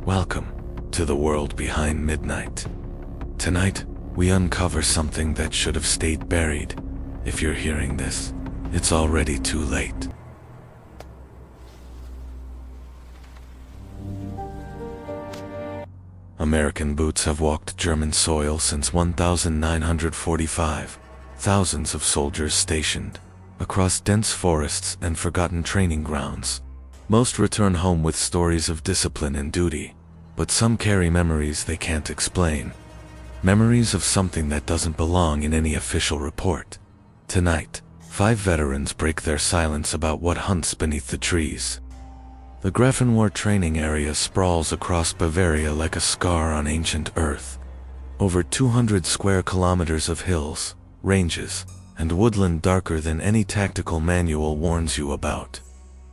Welcome to the world behind midnight. Tonight, we uncover something that should have stayed buried. If you're hearing this, it's already too late. American boots have walked German soil since 1945. Thousands of soldiers stationed across dense forests and forgotten training grounds. Most return home with stories of discipline and duty, but some carry memories they can't explain. Memories of something that doesn't belong in any official report. Tonight, 5 veterans break their silence about what hunts beneath the trees. The Grafenwar training area sprawls across Bavaria like a scar on ancient Earth. Over 200 square kilometers of hills, ranges, and woodland darker than any tactical manual warns you about.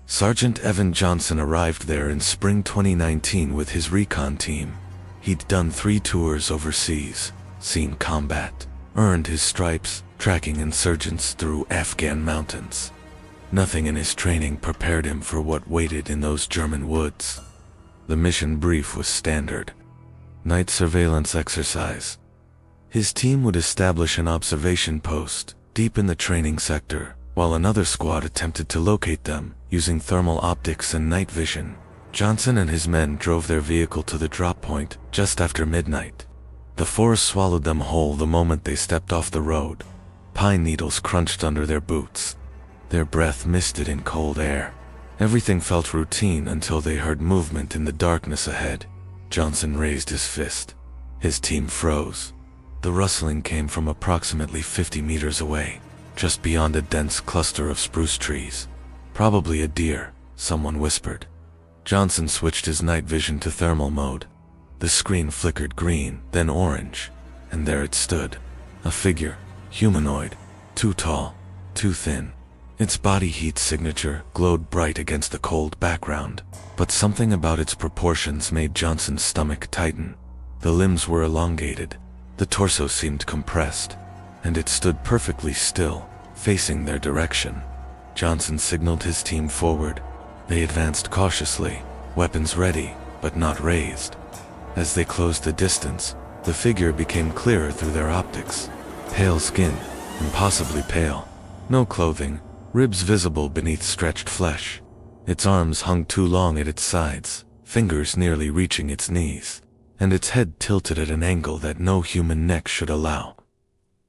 Sergeant Evan Johnson arrived there in spring 2019 with his recon team. He'd done 3 tours overseas, seen combat, earned his stripes, tracking insurgents through Afghan mountains. Nothing in his training prepared him for what waited in those German woods. The mission brief was standard. Night surveillance exercise. His team would establish an observation post deep in the training sector, while another squad attempted to locate them using thermal optics and night vision. Johnson and his men drove their vehicle to the drop point just after midnight. The forest swallowed them whole the moment they stepped off the road. Pine needles crunched under their boots. Their breath misted in cold air. Everything felt routine until they heard movement in the darkness ahead. Johnson raised his fist. His team froze. The rustling came from approximately 50 meters away, just beyond a dense cluster of spruce trees. Probably a deer, someone whispered. Johnson switched his night vision to thermal mode. The screen flickered green, then orange, and there it stood. A figure, humanoid, too tall, too thin. Its body heat signature glowed bright against the cold background, but something about its proportions made Johnson's stomach tighten. The limbs were elongated, the torso seemed compressed, and it stood perfectly still, facing their direction. Johnson signaled his team forward. They advanced cautiously, weapons ready, but not raised. As they closed the distance, the figure became clearer through their optics. Pale skin, impossibly pale. No clothing, ribs visible beneath stretched flesh. Its arms hung too long at its sides, fingers nearly reaching its knees, and its head tilted at an angle that no human neck should allow.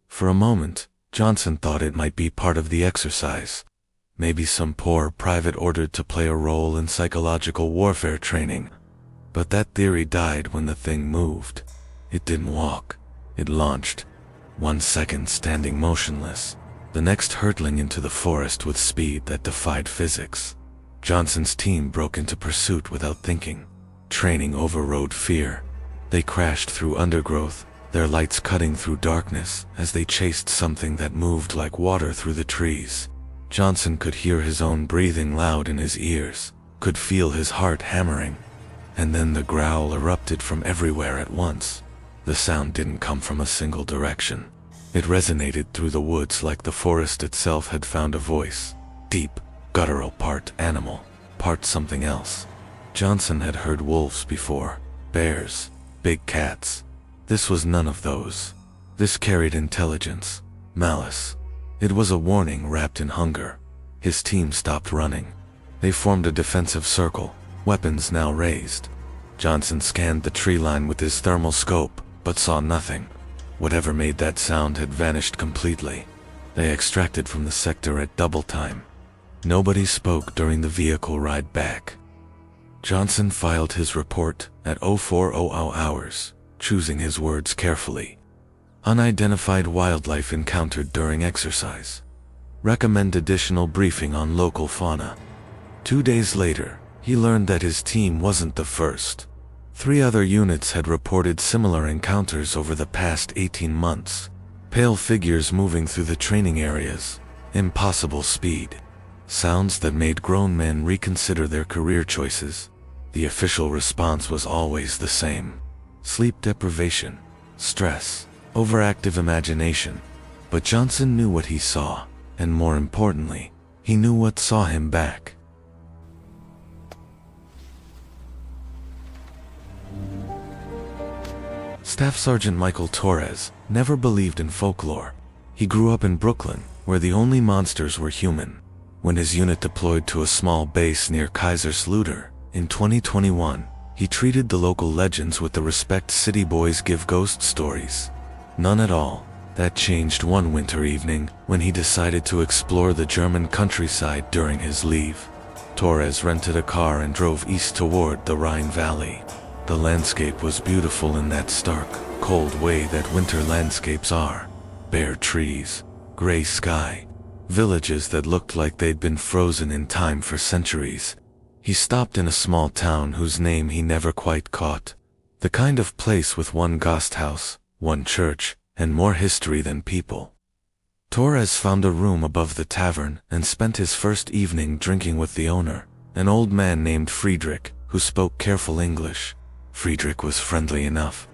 For a moment, Johnson thought it might be part of the exercise. Maybe some poor private ordered to play a role in psychological warfare training. But that theory died when the thing moved. It didn't walk. It launched. 1 second standing motionless, the next hurtling into the forest with speed that defied physics. Johnson's team broke into pursuit without thinking. Training overrode fear. They crashed through undergrowth, their lights cutting through darkness as they chased something that moved like water through the trees. Johnson could hear his own breathing loud in his ears, could feel his heart hammering. And then the growl erupted from everywhere at once. The sound didn't come from a single direction. It resonated through the woods like the forest itself had found a voice. Deep, guttural, part animal, part something else. Johnson had heard wolves before, bears, big cats. This was none of those. This carried intelligence, malice. It was a warning wrapped in hunger. His team stopped running. They formed a defensive circle, weapons now raised. Johnson scanned the tree line with his thermal scope, but saw nothing. Whatever made that sound had vanished completely. They extracted from the sector at double time. Nobody spoke during the vehicle ride back. Johnson filed his report at 0400 hours, choosing his words carefully. Unidentified wildlife encountered during exercise. Recommend additional briefing on local fauna. 2 days later, he learned that his team wasn't the first. 3 other units had reported similar encounters over the past 18 months. Pale figures moving through the training areas. Impossible speed. Sounds that made grown men reconsider their career choices. The official response was always the same. Sleep deprivation, stress, overactive imagination. But Johnson knew what he saw, and more importantly, he knew what saw him back. Staff Sergeant Michael Torres never believed in folklore. He grew up in Brooklyn, where the only monsters were human. When his unit deployed to a small base near Kaiserslautern in 2021, he treated the local legends with the respect city boys give ghost stories. None at all. That changed one winter evening when he decided to explore the German countryside during his leave. Torres rented a car and drove east toward the Rhine Valley. The landscape was beautiful in that stark, cold way that winter landscapes are. Bare trees, gray sky, villages that looked like they'd been frozen in time for centuries. He stopped in a small town whose name he never quite caught. The kind of place with one ghost house, one church, and more history than people. Torres found a room above the tavern and spent his first evening drinking with the owner, an old man named Friedrich, who spoke careful English. Friedrich was friendly enough.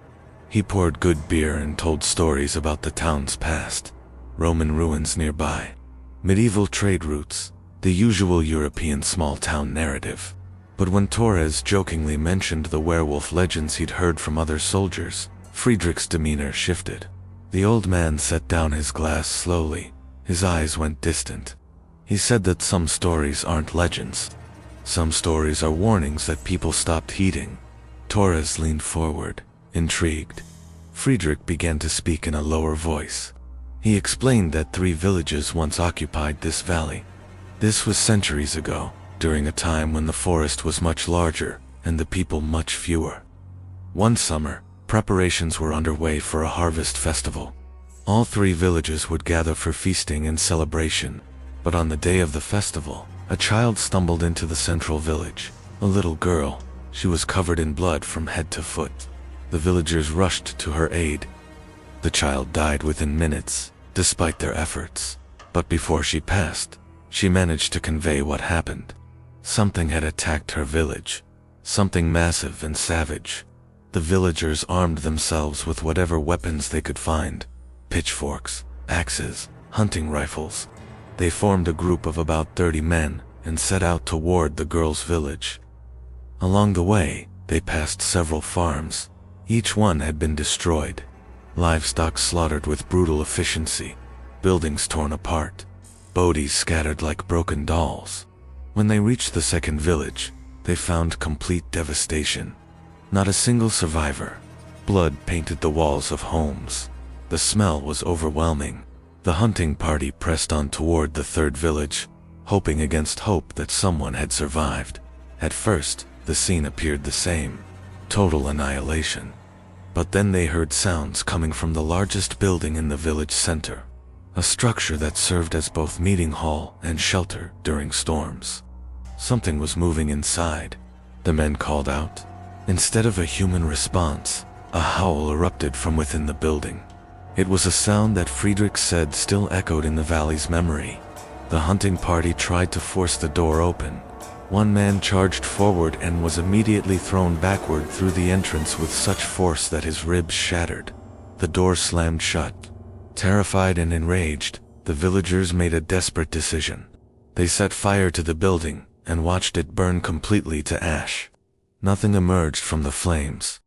He poured good beer and told stories about the town's past, Roman ruins nearby, medieval trade routes, the usual European small-town narrative. But when Torres jokingly mentioned the werewolf legends he'd heard from other soldiers, Friedrich's demeanor shifted. The old man set down his glass slowly. His eyes went distant. He said that some stories aren't legends. Some stories are warnings that people stopped heeding. Torres leaned forward, intrigued. Friedrich began to speak in a lower voice. He explained that 3 villages once occupied this valley. This was centuries ago, during a time when the forest was much larger and the people much fewer. One summer, preparations were underway for a harvest festival. All 3 villages would gather for feasting and celebration, but on the day of the festival, a child stumbled into the central village. A little girl. She was covered in blood from head to foot. The villagers rushed to her aid. The child died within minutes, despite their efforts. But before she passed, she managed to convey what happened. Something had attacked her village. Something massive and savage. The villagers armed themselves with whatever weapons they could find. Pitchforks, axes, hunting rifles. They formed a group of about 30 men and set out toward the girl's village. Along the way, they passed several farms. Each one had been destroyed. Livestock slaughtered with brutal efficiency. Buildings torn apart. Bodies scattered like broken dolls. When they reached the second village, they found complete devastation. Not a single survivor. Blood painted the walls of homes. The smell was overwhelming. The hunting party pressed on toward the third village, hoping against hope that someone had survived. At first, the scene appeared the same. Total annihilation. But then they heard sounds coming from the largest building in the village center. A structure that served as both meeting hall and shelter during storms. Something was moving inside. The men called out. Instead of a human response, a howl erupted from within the building. It was a sound that Friedrich said still echoed in the valley's memory. The hunting party tried to force the door open. One man charged forward and was immediately thrown backward through the entrance with such force that his ribs shattered. The door slammed shut. Terrified and enraged, the villagers made a desperate decision. They set fire to the building and watched it burn completely to ash. Nothing emerged from the flames.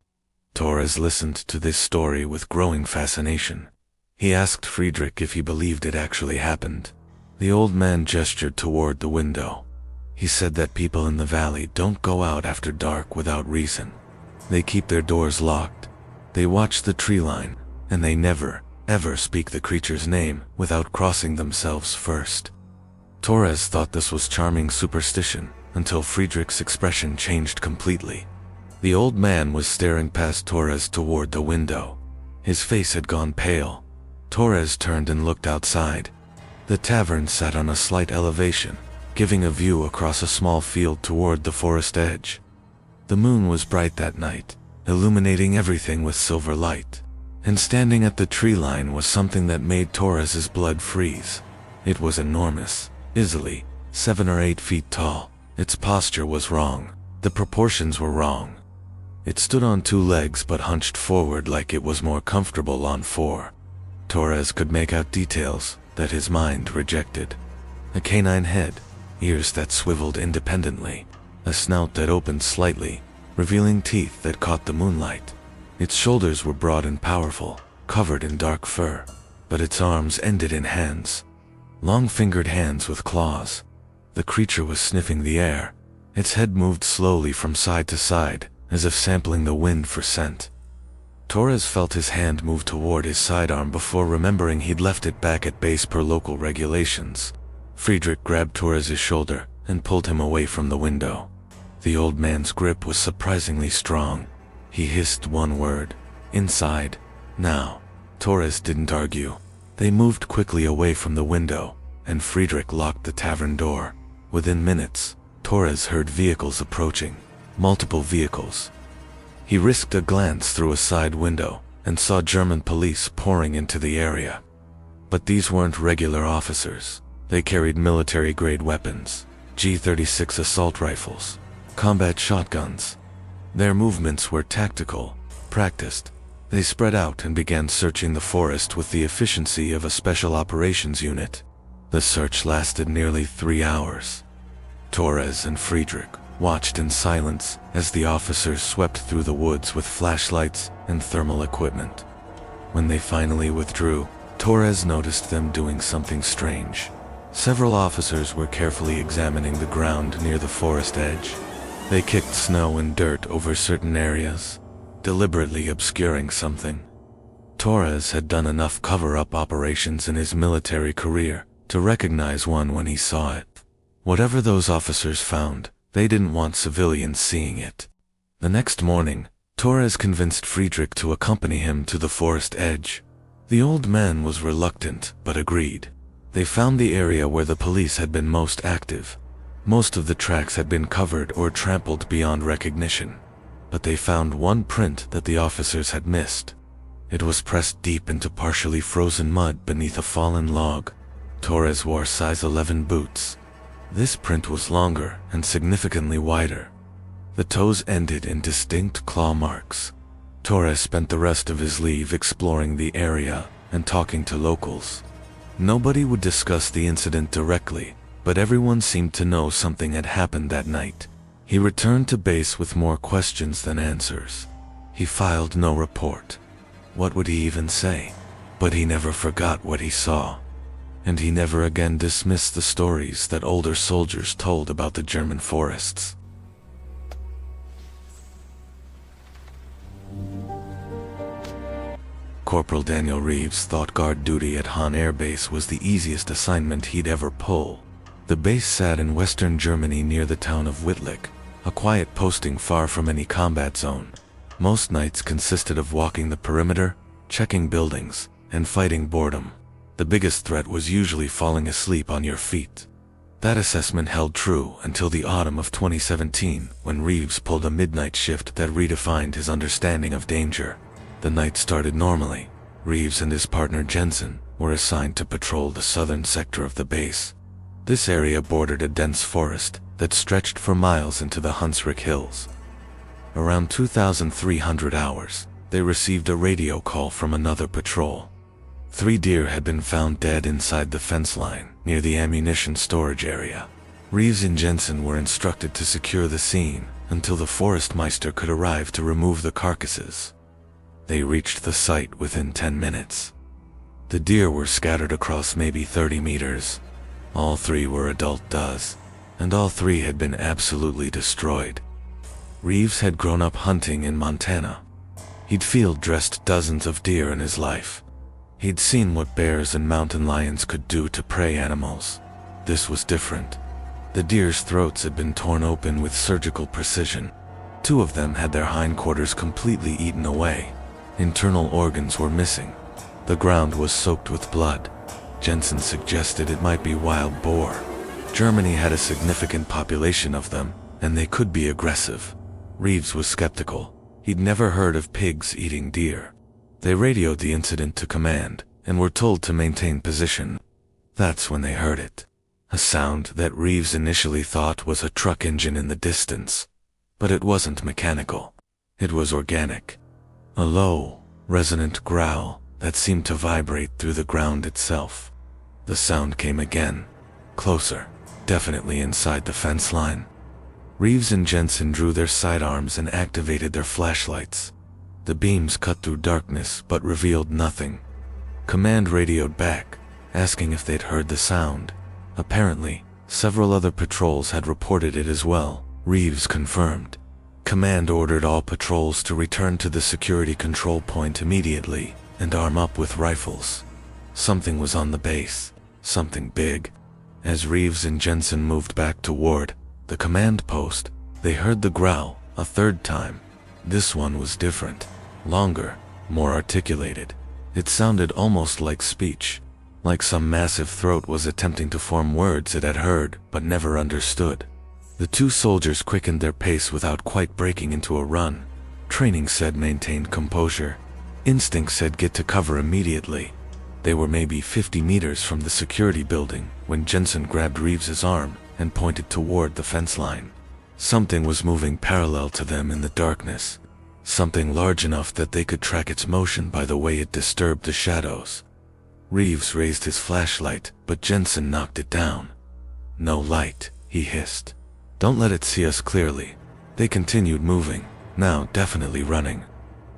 Torres listened to this story with growing fascination. He asked Friedrich if he believed it actually happened. The old man gestured toward the window. He said that people in the valley don't go out after dark without reason. They keep their doors locked. They watch the tree line, and they never, ever speak the creature's name without crossing themselves first. Torres thought this was charming superstition, until Friedrich's expression changed completely. The old man was staring past Torres toward the window. His face had gone pale. Torres turned and looked outside. The tavern sat on a slight elevation, giving a view across a small field toward the forest edge. The moon was bright that night, illuminating everything with silver light. And standing at the tree line was something that made Torres's blood freeze. It was enormous, easily 7 or 8 feet tall. Its posture was wrong. The proportions were wrong. It stood on 2 legs but hunched forward like it was more comfortable on 4. Torres could make out details that his mind rejected. A canine head, ears that swiveled independently, a snout that opened slightly, revealing teeth that caught the moonlight. Its shoulders were broad and powerful, covered in dark fur, but its arms ended in hands. Long-fingered hands with claws. The creature was sniffing the air. Its head moved slowly from side to side, as if sampling the wind for scent. Torres felt his hand move toward his sidearm before remembering he'd left it back at base per local regulations. Friedrich grabbed Torres's shoulder and pulled him away from the window. The old man's grip was surprisingly strong. He hissed one word, "Inside, now." Torres didn't argue. They moved quickly away from the window, and Friedrich locked the tavern door. Within minutes, Torres heard vehicles approaching, multiple vehicles. He risked a glance through a side window and saw German police pouring into the area. But these weren't regular officers. They carried military-grade weapons, G-36 assault rifles, combat shotguns. Their movements were tactical, practiced. They spread out and began searching the forest with the efficiency of a special operations unit. The search lasted nearly 3 hours. Torres and Friedrich watched in silence as the officers swept through the woods with flashlights and thermal equipment. When they finally withdrew, Torres noticed them doing something strange. Several officers were carefully examining the ground near the forest edge. They kicked snow and dirt over certain areas, deliberately obscuring something. Torres had done enough cover-up operations in his military career to recognize one when he saw it. Whatever those officers found, they didn't want civilians seeing it. The next morning, Torres convinced Friedrich to accompany him to the forest edge. The old man was reluctant, but agreed. They found the area where the police had been most active. Most of the tracks had been covered or trampled beyond recognition. But they found one print that the officers had missed. It was pressed deep into partially frozen mud beneath a fallen log. Torres wore size 11 boots. This print was longer and significantly wider. The toes ended in distinct claw marks. Torres spent the rest of his leave exploring the area and talking to locals. Nobody would discuss the incident directly, but everyone seemed to know something had happened that night. He returned to base with more questions than answers. He filed no report. What would he even say? But he never forgot what he saw. And he never again dismissed the stories that older soldiers told about the German forests. Corporal Daniel Reeves thought guard duty at Hahn Air Base was the easiest assignment he'd ever pull. The base sat in western Germany near the town of Wittlich, a quiet posting far from any combat zone. Most nights consisted of walking the perimeter, checking buildings, and fighting boredom. The biggest threat was usually falling asleep on your feet. That assessment held true until the autumn of 2017, when Reeves pulled a midnight shift that redefined his understanding of danger. The night started normally. Reeves and his partner Jensen were assigned to patrol the southern sector of the base. This area bordered a dense forest that stretched for miles into the Hunsrück Hills. Around 2,300 hours, they received a radio call from another patrol. 3 deer had been found dead inside the fence line near the ammunition storage area. Reeves and Jensen were instructed to secure the scene until the forestmeister could arrive to remove the carcasses. They reached the site within 10 minutes. The deer were scattered across maybe 30 meters. All 3 were adult does, and all 3 had been absolutely destroyed. Reeves had grown up hunting in Montana. He'd field-dressed dozens of deer in his life. He'd seen what bears and mountain lions could do to prey animals. This was different. The deer's throats had been torn open with surgical precision. 2 of them had their hindquarters completely eaten away. Internal organs were missing. The ground was soaked with blood. Jensen suggested it might be wild boar. Germany had a significant population of them, and they could be aggressive. Reeves was skeptical. He'd never heard of pigs eating deer. They radioed the incident to command, and were told to maintain position. That's when they heard it. A sound that Reeves initially thought was a truck engine in the distance. But it wasn't mechanical. It was organic. A low, resonant growl that seemed to vibrate through the ground itself. The sound came again. Closer, definitely inside the fence line. Reeves and Jensen drew their sidearms and activated their flashlights. The beams cut through darkness but revealed nothing. Command radioed back, asking if they'd heard the sound. Apparently, several other patrols had reported it as well, Reeves confirmed. Command ordered all patrols to return to the security control point immediately and arm up with rifles. Something was on the base, something big. As Reeves and Jensen moved back toward the command post, they heard the growl a third time. This one was different, longer, more articulated. It sounded almost like speech, like some massive throat was attempting to form words it had heard but never understood. The two soldiers quickened their pace without quite breaking into a run. Training said maintain composure. Instinct said get to cover immediately. They were maybe 50 meters from the security building when Jensen grabbed Reeves's arm and pointed toward the fence line. Something was moving parallel to them in the darkness. Something large enough that they could track its motion by the way it disturbed the shadows. Reeves raised his flashlight, but Jensen knocked it down. "No light," he hissed. "Don't let it see us clearly." They continued moving, now definitely running.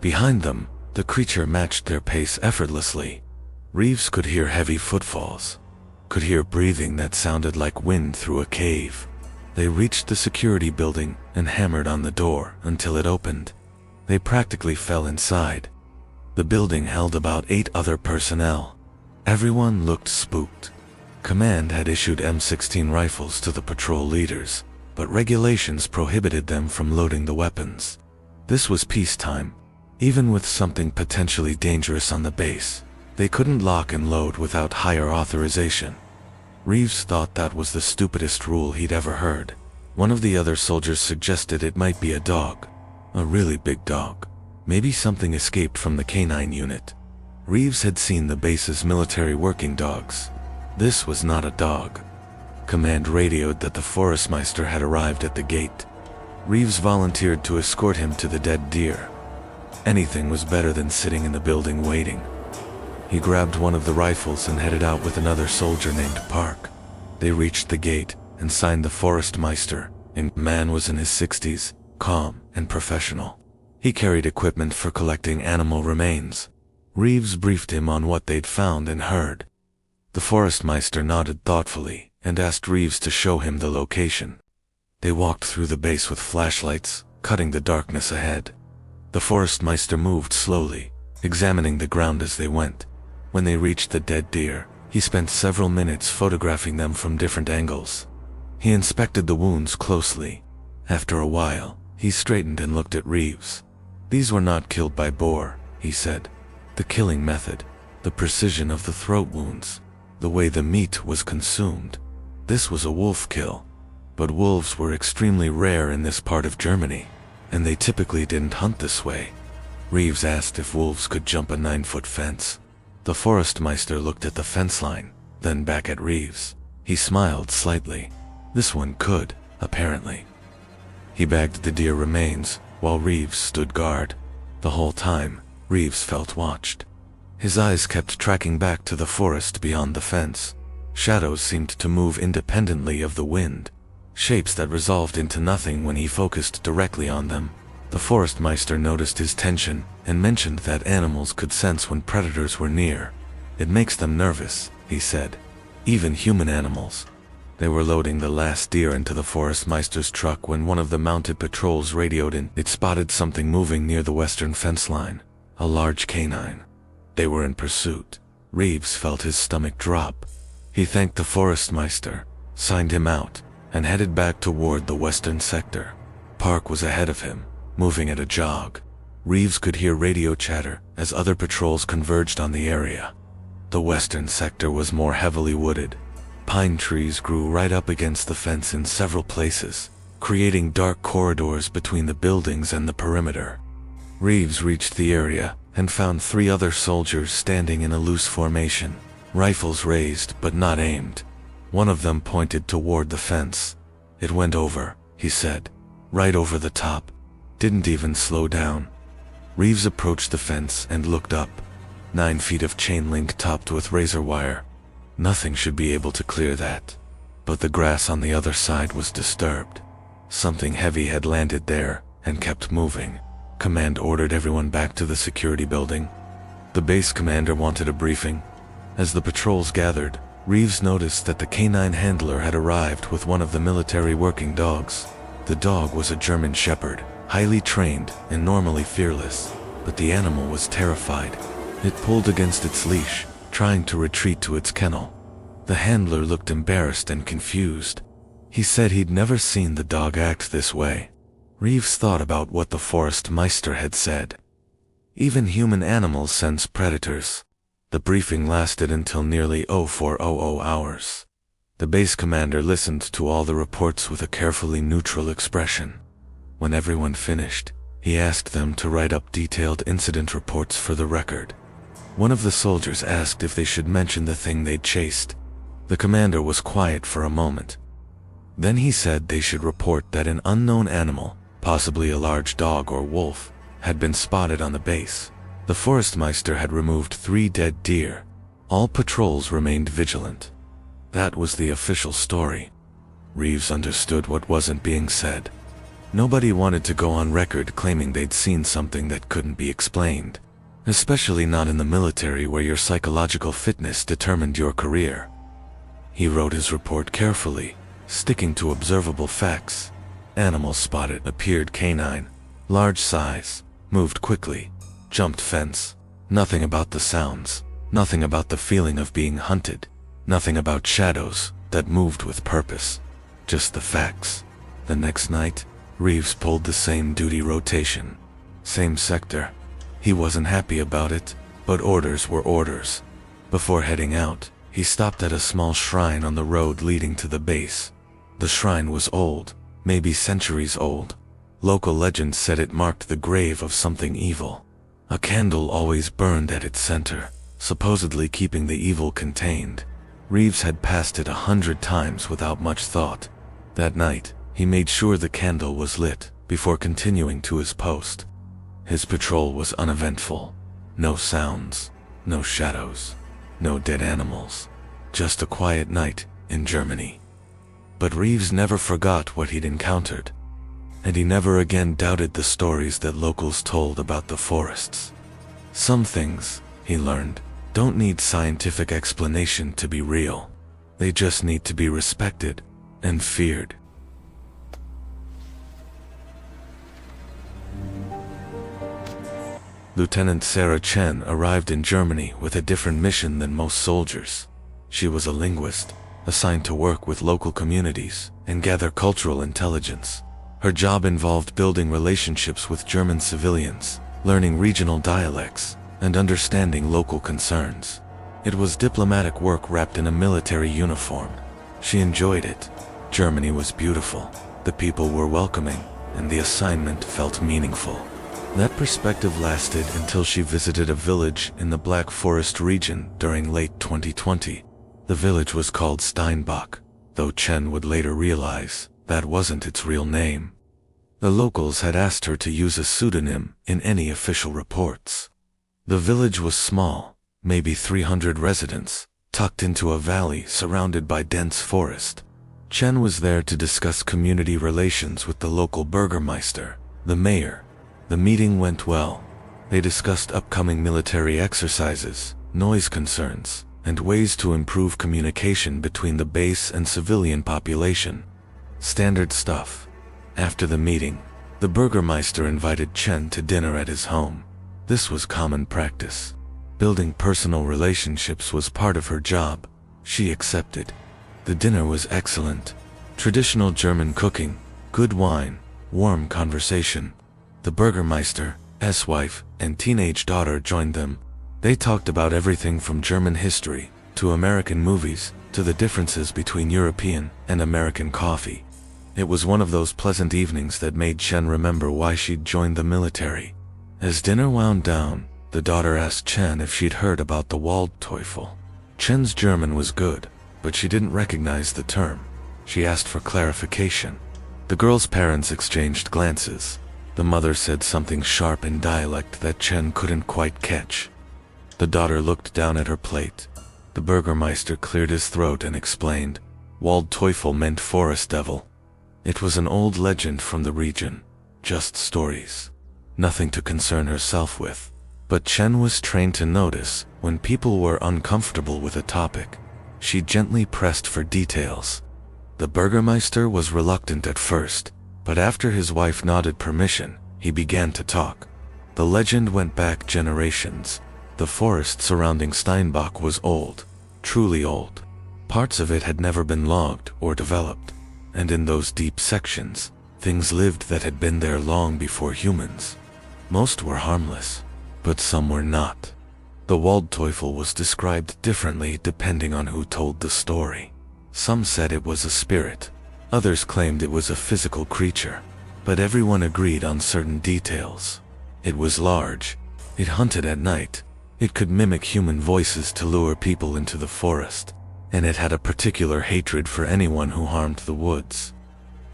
Behind them, the creature matched their pace effortlessly. Reeves could hear heavy footfalls, could hear breathing that sounded like wind through a cave. They reached the security building and hammered on the door until it opened. They practically fell inside. The building held about 8 other personnel. Everyone looked spooked. Command had issued M16 rifles to the patrol leaders, but regulations prohibited them from loading the weapons. This was peacetime. Even with something potentially dangerous on the base, they couldn't lock and load without higher authorization. Reeves thought that was the stupidest rule he'd ever heard. One of the other soldiers suggested it might be a dog. A really big dog. Maybe something escaped from the canine unit. Reeves had seen the base's military working dogs. This was not a dog. Command radioed that the Forestmeister had arrived at the gate. Reeves volunteered to escort him to the dead deer. Anything was better than sitting in the building waiting. He grabbed one of the rifles and headed out with another soldier named Park. They reached the gate and signed the Forestmeister. The man was in his 60s, calm and professional. He carried equipment for collecting animal remains. Reeves briefed him on what they'd found and heard. The Forestmeister nodded thoughtfully and asked Reeves to show him the location. They walked through the base with flashlights, cutting the darkness ahead. The Forestmeister moved slowly, examining the ground as they went. When they reached the dead deer, he spent several minutes photographing them from different angles. He inspected the wounds closely. After a while, he straightened and looked at Reeves. "These were not killed by boar," he said. "The killing method, the precision of the throat wounds, the way the meat was consumed. This was a wolf kill. But wolves were extremely rare in this part of Germany, and they typically didn't hunt this way." Reeves asked if wolves could jump a 9-foot fence. The Forestmeister looked at the fence line, then back at Reeves. He smiled slightly. This one could, apparently. He bagged the deer remains, while Reeves stood guard. The whole time, Reeves felt watched. His eyes kept tracking back to the forest beyond the fence. Shadows seemed to move independently of the wind, shapes that resolved into nothing when he focused directly on them. The Forestmeister noticed his tension and mentioned that animals could sense when predators were near. "It makes them nervous," he said. "Even human animals." They were loading the last deer into the Forestmeister's truck when one of the mounted patrols radioed in. It spotted something moving near the western fence line, a large canine. They were in pursuit. Reeves felt his stomach drop. He thanked the Forestmeister, signed him out, and headed back toward the western sector. Park was ahead of him, moving at a jog. Reeves could hear radio chatter as other patrols converged on the area. The western sector was more heavily wooded. Pine trees grew right up against the fence in several places, creating dark corridors between the buildings and the perimeter. Reeves reached the area and found 3 other soldiers standing in a loose formation, rifles raised but not aimed. One of them pointed toward the fence. "It went over," he said. "Right over the top. Didn't even slow down." Reeves approached the fence and looked up. 9 feet of chain link topped with razor wire. Nothing should be able to clear that. But the grass on the other side was disturbed. Something heavy had landed there and kept moving. Command ordered everyone back to the security building. The base commander wanted a briefing. As the patrols gathered, Reeves noticed that the canine handler had arrived with one of the military working dogs. The dog was a German shepherd, highly trained and normally fearless, but the animal was terrified. It pulled against its leash, trying to retreat to its kennel. The handler looked embarrassed and confused. He said he'd never seen the dog act this way. Reeves thought about what the forest meister had said. Even human animals sense predators. The briefing lasted until nearly 0400 hours. The base commander listened to all the reports with a carefully neutral expression. When everyone finished, he asked them to write up detailed incident reports for the record. One of the soldiers asked if they should mention the thing they'd chased. The commander was quiet for a moment. Then he said they should report that an unknown animal, possibly a large dog or wolf, had been spotted on the base. The forestmeister had removed 3 dead deer. All patrols remained vigilant. That was the official story. Reeves understood what wasn't being said. Nobody wanted to go on record claiming they'd seen something that couldn't be explained, especially not in the military where your psychological fitness determined your career. He wrote his report carefully, sticking to observable facts. Animal spotted, appeared canine, large size, moved quickly, jumped fence. Nothing about the sounds, nothing about the feeling of being hunted, nothing about shadows that moved with purpose. Just the facts. The next night, Reeves pulled the same duty rotation. Same sector. He wasn't happy about it, but orders were orders. Before heading out, he stopped at a small shrine on the road leading to the base. The shrine was old, maybe centuries old. Local legend said it marked the grave of something evil. A candle always burned at its center, supposedly keeping the evil contained. Reeves had passed it 100 times without much thought. That night, he made sure the candle was lit before continuing to his post. His patrol was uneventful. No sounds, no shadows, no dead animals. Just a quiet night in Germany. But Reeves never forgot what he'd encountered. And he never again doubted the stories that locals told about the forests. Some things, he learned, don't need scientific explanation to be real. They just need to be respected and feared. Lieutenant Sarah Chen arrived in Germany with a different mission than most soldiers. She was a linguist, assigned to work with local communities and gather cultural intelligence. Her job involved building relationships with German civilians, learning regional dialects, and understanding local concerns. It was diplomatic work wrapped in a military uniform. She enjoyed it. Germany was beautiful, the people were welcoming, and the assignment felt meaningful. That perspective lasted until she visited a village in the Black Forest region during late 2020. The village was called Steinbach, though Chen would later realize that wasn't its real name. The locals had asked her to use a pseudonym in any official reports. The village was small, maybe 300 residents, tucked into a valley surrounded by dense forest. Chen was there to discuss community relations with the local burgermeister, the mayor. The meeting went well. They discussed upcoming military exercises, noise concerns, and ways to improve communication between the base and civilian population. Standard stuff. After the meeting, the burgermeister invited Chen to dinner at his home. This was common practice. Building personal relationships was part of her job. She accepted. The dinner was excellent. Traditional German cooking, good wine, warm conversation. The burgermeister, wife, and teenage daughter joined them. They talked about everything from German history, to American movies, to the differences between European and American coffee. It was one of those pleasant evenings that made Chen remember why she'd joined the military. As dinner wound down, the daughter asked Chen if she'd heard about the Waldteufel. Chen's German was good, but she didn't recognize the term. She asked for clarification. The girl's parents exchanged glances. The mother said something sharp in dialect that Chen couldn't quite catch. The daughter looked down at her plate. The burgermeister cleared his throat and explained. Waldteufel meant forest devil. It was an old legend from the region. Just stories. nothing to concern herself with. But Chen was trained to notice when people were uncomfortable with a topic. She gently pressed for details. The Burgermeister was reluctant at first, but after his wife nodded permission, he began to talk. The legend went back generations. The forest surrounding Steinbach was old, truly old. Parts of it had never been logged or developed, and in those deep sections, things lived that had been there long before humans. Most were harmless, but some were not. The Waldteufel was described differently depending on who told the story. Some said it was a spirit, others claimed it was a physical creature, but everyone agreed on certain details. It was large, it hunted at night, it could mimic human voices to lure people into the forest, and it had a particular hatred for anyone who harmed the woods.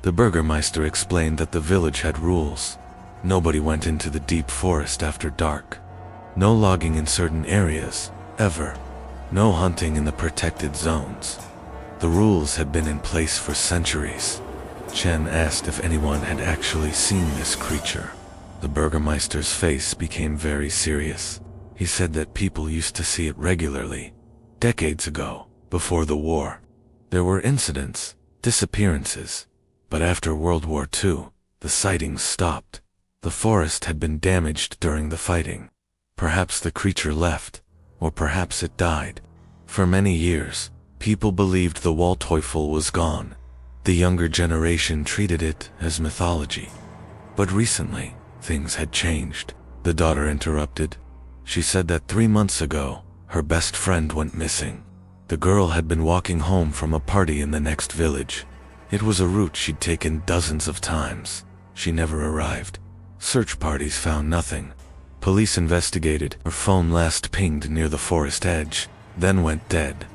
The Burgermeister explained that the village had rules. Nobody went into the deep forest after dark. No logging in certain areas, ever. No hunting in the protected zones. The rules had been in place for centuries. Chen asked if anyone had actually seen this creature. The Burgermeister's face became very serious. He said that people used to see it regularly, decades ago, before the war. There were incidents, disappearances, but after World War II, the sightings stopped. The forest had been damaged during the fighting. Perhaps the creature left, or perhaps it died. For many years, people believed the Waldteufel was gone. The younger generation treated it as mythology. But recently, things had changed. The daughter interrupted. She said that 3 months ago, her best friend went missing. The girl had been walking home from a party in the next village. It was a route she'd taken dozens of times. She never arrived. Search parties found nothing. Police investigated. Her phone last pinged near the forest edge, then went dead.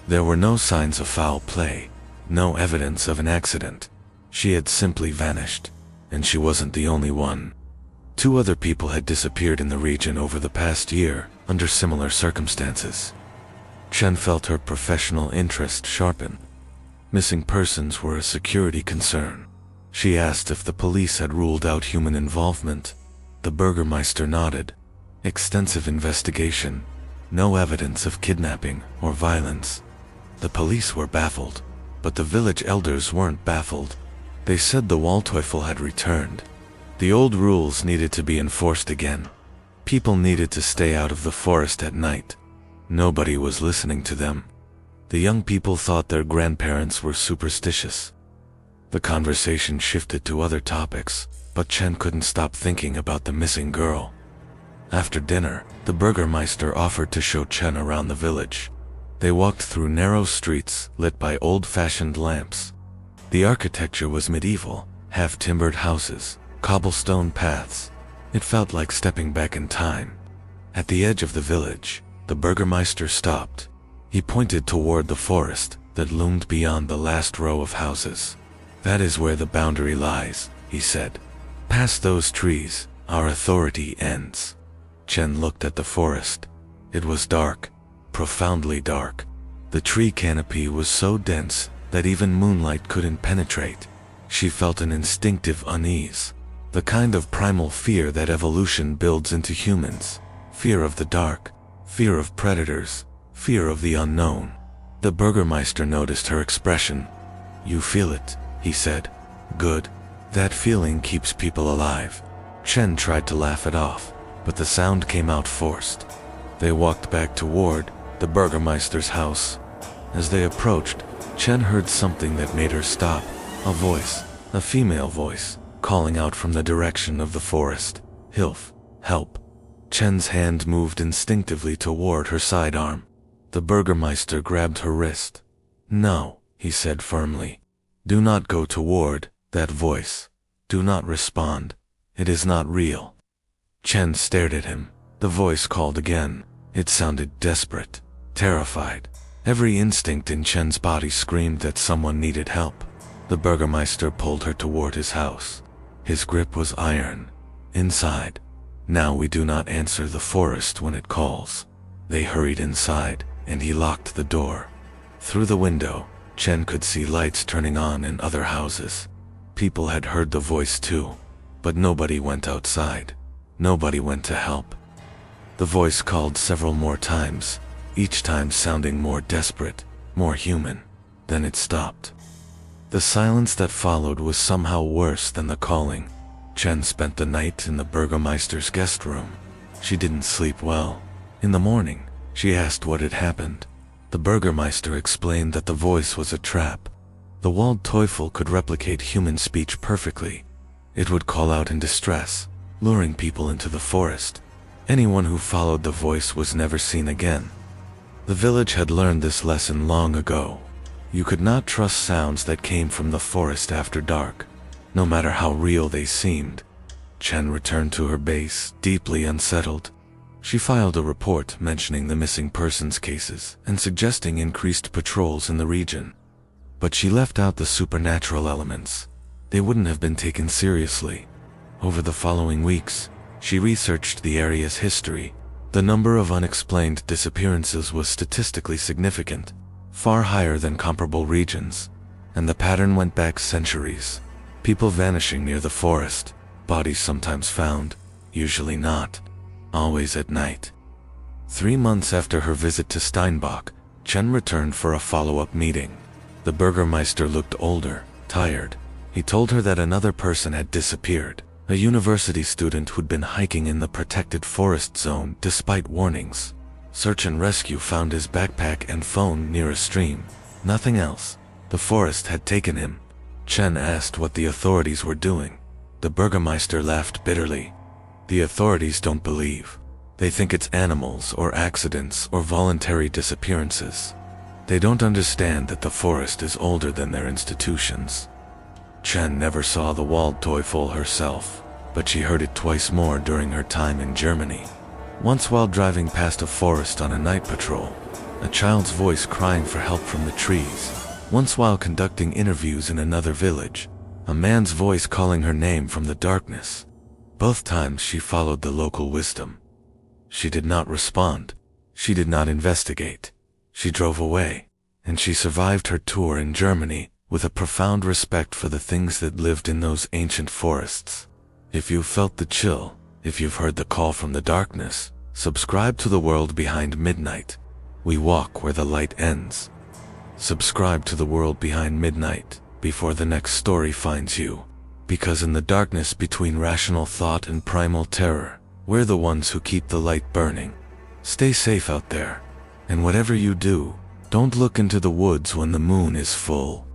There were no signs of foul play, no evidence of an accident. She had simply vanished, and she wasn't the only one. 2 other people had disappeared in the region over the past year, under similar circumstances. Chen felt her professional interest sharpen. Missing persons were a security concern. She asked if the police had ruled out human involvement. The Burgermeister nodded. Extensive investigation. No evidence of kidnapping or violence. The police were baffled, but the village elders weren't baffled. They said the Waldteufel had returned. The old rules needed to be enforced again. People needed to stay out of the forest at night. Nobody was listening to them. The young people thought their grandparents were superstitious. The conversation shifted to other topics, but Chen couldn't stop thinking about the missing girl. After dinner, the Burgermeister offered to show Chen around the village. They walked through narrow streets lit by old-fashioned lamps. The architecture was medieval, half-timbered houses, cobblestone paths. It felt like stepping back in time. At the edge of the village, the Burgermeister stopped. He pointed toward the forest that loomed beyond the last row of houses. "That is where the boundary lies," he said. "Past those trees, our authority ends." Chen looked at the forest. It was dark, profoundly dark. The tree canopy was so dense that even moonlight couldn't penetrate. She felt an instinctive unease, the kind of primal fear that evolution builds into humans. Fear of the dark, fear of predators, fear of the unknown. The Burgermeister noticed her expression. "You feel it," he said. "Good. That feeling keeps people alive." Chen tried to laugh it off, but the sound came out forced. They walked back toward the Burgermeister's house. As they approached, Chen heard something that made her stop. A voice, a female voice, calling out from the direction of the forest. "Hilf, help." Chen's hand moved instinctively toward her sidearm. The Burgermeister grabbed her wrist. "No," he said firmly. "Do not go toward that voice. Do not respond. It is not real." Chen stared at him. The voice called again. It sounded desperate, terrified. Every instinct in Chen's body screamed that someone needed help. The Burgermeister pulled her toward his house. His grip was iron. Inside. "Now we do not answer the forest when it calls." They hurried inside, and he locked the door. Through the window, Chen could see lights turning on in other houses. People had heard the voice too, but nobody went outside. Nobody went to help. The voice called several more times, each time sounding more desperate, more human. Then it stopped. The silence that followed was somehow worse than the calling. Chen spent the night in the Burgermeister's guest room. She didn't sleep well. In the morning, she asked what had happened. The Burgermeister explained that the voice was a trap. The Waldteufel could replicate human speech perfectly. It would call out in distress, luring people into the forest. Anyone who followed the voice was never seen again. The village had learned this lesson long ago. You could not trust sounds that came from the forest after dark, no matter how real they seemed. Chen returned to her base, deeply unsettled. She filed a report mentioning the missing persons cases and suggesting increased patrols in the region. But she left out the supernatural elements. They wouldn't have been taken seriously. Over the following weeks, she researched the area's history. The number of unexplained disappearances was statistically significant, far higher than comparable regions, and the pattern went back centuries. People vanishing near the forest, bodies sometimes found, usually not, always at night. 3 months after her visit to Steinbach, Chen returned for a follow-up meeting. The Burgermeister looked older, tired. He told her that another person had disappeared, a university student who'd been hiking in the protected forest zone despite warnings. Search and rescue found his backpack and phone near a stream. Nothing else. The forest had taken him. Chen asked what the authorities were doing. The Burgermeister laughed bitterly. The authorities don't believe. They think it's animals or accidents or voluntary disappearances. They don't understand that the forest is older than their institutions. Chen never saw the Waldteufel herself, but she heard it twice more during her time in Germany. Once while driving past a forest on a night patrol, a child's voice crying for help from the trees. Once while conducting interviews in another village, a man's voice calling her name from the darkness. Both times she followed the local wisdom. She did not respond. She did not investigate. She drove away, and she survived her tour in Germany with a profound respect for the things that lived in those ancient forests. If you felt the chill, if you've heard the call from the darkness, subscribe to The World Behind Midnight. We walk where the light ends. Subscribe to The World Behind Midnight before the next story finds you. Because in the darkness between rational thought and primal terror, we're the ones who keep the light burning. Stay safe out there. And whatever you do, don't look into the woods when the moon is full.